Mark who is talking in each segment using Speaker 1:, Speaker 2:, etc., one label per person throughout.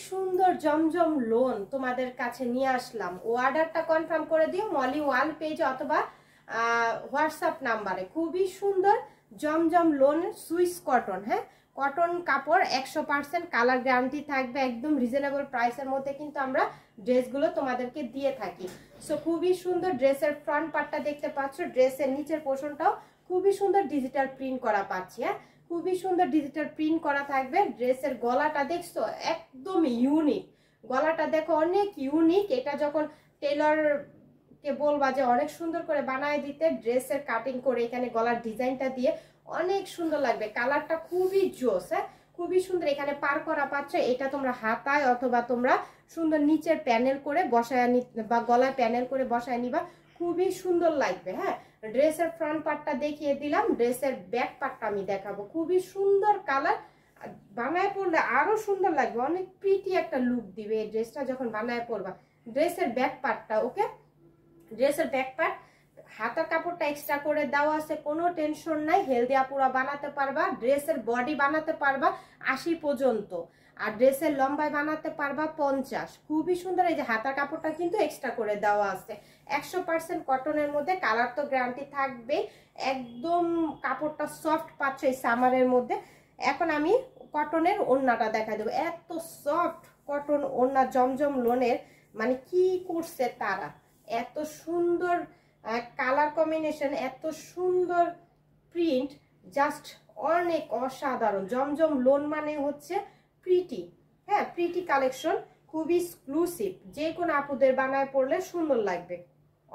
Speaker 1: সুন্দর জমজম লোন তোমাদের কাছে নিয়ে আসলাম। অর্ডারটা কনফার্ম করে দিও মলি ওয়াল পেজে অথবা হোয়াটসঅ্যাপ নাম্বারে। খুবই সুন্দর জমজম লোন সুইস কটন। হ্যাঁ, কটন কাপড় 100% কালার গ্যারান্টি থাকবে। একদম রিজনেবল প্রাইসের মধ্যে কিন্তু আমরা ড্রেসগুলো তোমাদেরকে দিয়ে থাকি। সো খুবই সুন্দর। ড্রেসের ফ্রন্ট পার্টটা দেখতে পাচ্ছ, ড্রেসের নিচের পোর্শনটাও খুবই সুন্দর ডিজিটাল প্রিন্ট করা পাচ্ছি। হ্যাঁ, খুবই সুন্দর ডিজিটাল প্রিন্ট করা থাকবে। ড্রেসের গলাটা দেখছো একদম ইউনিক, গলাটা দেখো অনেক ইউনিক। এটা যখন টেলর কে বলবা যে অনেক সুন্দর করে বানায় দিতে, ড্রেসের কাটিং করে এখানে গলার ডিজাইনটা দিয়ে অনেক সুন্দর লাগবে। কালারটা খুবই জোস। হ্যাঁ, খুবই সুন্দর। এখানে পার করা পাচ্ছ, এটা তোমরা হাতায় অথবা তোমরা সুন্দর নিচের প্যানেল করে বসায় বা গলায় প্যানেল করে বসায় নিবা, খুবই সুন্দর লাগবে। হ্যাঁ, ড্রেসের ফ্রন্ট পার্টটা দেখিয়ে দিলাম, ড্রেসের ব্যাক পার্টটা আমি দেখাবো। খুবই সুন্দর কালার, বানায় পড়লে আরো সুন্দর লাগবে, অনেক প্রিটি একটা লুক দিবে এই ড্রেসটা যখন বানায় পড়বা। ড্রেসের ব্যাক পার্টটা, ওকে, ড্রেসের ব্যাক পার্ট হাতার কাপড়টা এক্সট্রা করে দেওয়া আছে, কোনো টেনশন নাই। হেলদি আপুরা বানাতে পারবা। ড্রেসের বডি বানাতে পারবা 80 পর্যন্ত, আর ড্রেসের লম্বায় বানাতে পারবা 50। খুবই সুন্দর। এই যে হাতার কাপড়টা কিন্তু এক্সট্রা করে দেওয়া আছে। 100% কটনের মধ্যে, কালার তো গ্যারান্টি থাকবে। একদম কাপড়টা সফট পাচ্ছ এই সামারের মধ্যে। এখন আমি কটনের ওড়নাটা দেখা দেবো। এত সফট কটন ওড়না জমজম লোনের, মানে কি করছে তারা, এত সুন্দর কালার কম্বিনেশন, এত সুন্দর প্রিন্ট, জাস্ট অনেক অসাধারণ। জমজম লোন মানে হচ্ছে প্রিটি। হ্যাঁ, প্রিটি কালেকশন, খুবই এক্সক্লুসিভ। যে কোনো আপুদের বানায় পড়লে সুন্দর লাগবে,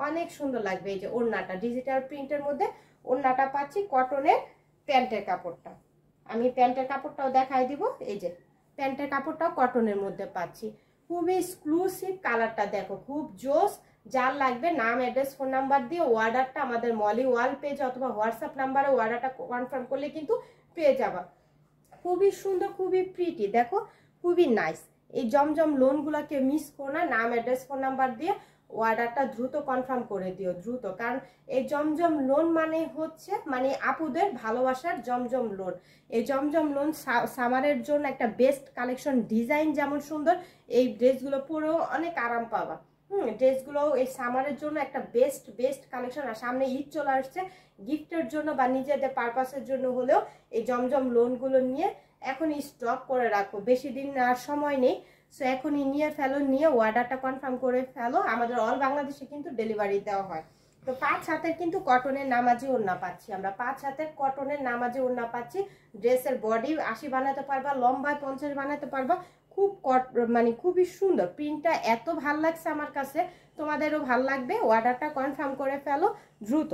Speaker 1: অনেক সুন্দর লাগবে। এই যে ওড়নাটা ডিজিটাল প্রিন্টের মধ্যে, ওড়নাটা পাচ্ছি কটনের। প্যান্টের কাপড়টা আমি প্যান্টের কাপড়টাও দেখাই দিব। এই যে প্যান্টের কাপড়টাও কটনের মধ্যে পাচ্ছি, খুবই এক্সক্লুসিভ। কালারটা দেখো খুব জোস। যার লাগবে নাম, অ্যাড্রেস, ফোন নাম্বার দিয়ে অর্ডারটা আমাদের মলি ওয়াল পেজ অথবা হোয়াটসঅ্যাপ নাম্বারে অর্ডারটা কনফার্ম করলে কিন্তু পেয়ে যাবা। খুবই সুন্দর, খুবই প্রিটি, দেখো খুবই নাইস। এই জমজম লোনগুলোকে মিস করো না। নাম, অ্যাড্রেস, ফোন নাম্বার দিয়ে অর্ডারটা দ্রুত কনফার্ম করে দিও, দ্রুত। কারণ এই জমজম লোন মানে হচ্ছে মানে আপুদের ভালোবাসার জমজম লোন। এই জমজম লোন সামারের জন্য একটা বেস্ট কালেকশন। ডিজাইন যেমন সুন্দর, এই ড্রেসগুলো পরেও অনেক আরাম পাবা। ড্রেসগুলো এই সামারের জন্য একটা বেস্ট কালেকশন। আর সামনে ঈদ চলে আসছে, গিফটের জন্য বা নিজেদের পারপাসের জন্য হলেও এই জমজম লোনগুলো নিয়ে এখনই স্টক করে রাখো, বেশি দিন আর সময় নেই। সো এখনই নিয়ে ফেলো, নিয়ে অর্ডারটা কনফার্ম করে ফেলো। আমাদের অল বাংলাদেশে কিন্তু ডেলিভারি দেওয়া হয়। তো 5 হাতের কিন্তু কটনের নামাজি ওড়না পাচ্ছি আমরা, 5 হাতের কটনের নামাজি ওড়না পাচ্ছি। ড্রেসের বডি 80 বানাতে পারবা, লম্বায় 50 বানাতে পারবা। খুব মানে খুবই সুন্দর। প্রিন্টটা এত ভাল লাগছে আমার কাছে, তোমাদেরও ভাল লাগবে। অর্ডারটা কনফার্ম করে ফেলো দ্রুত।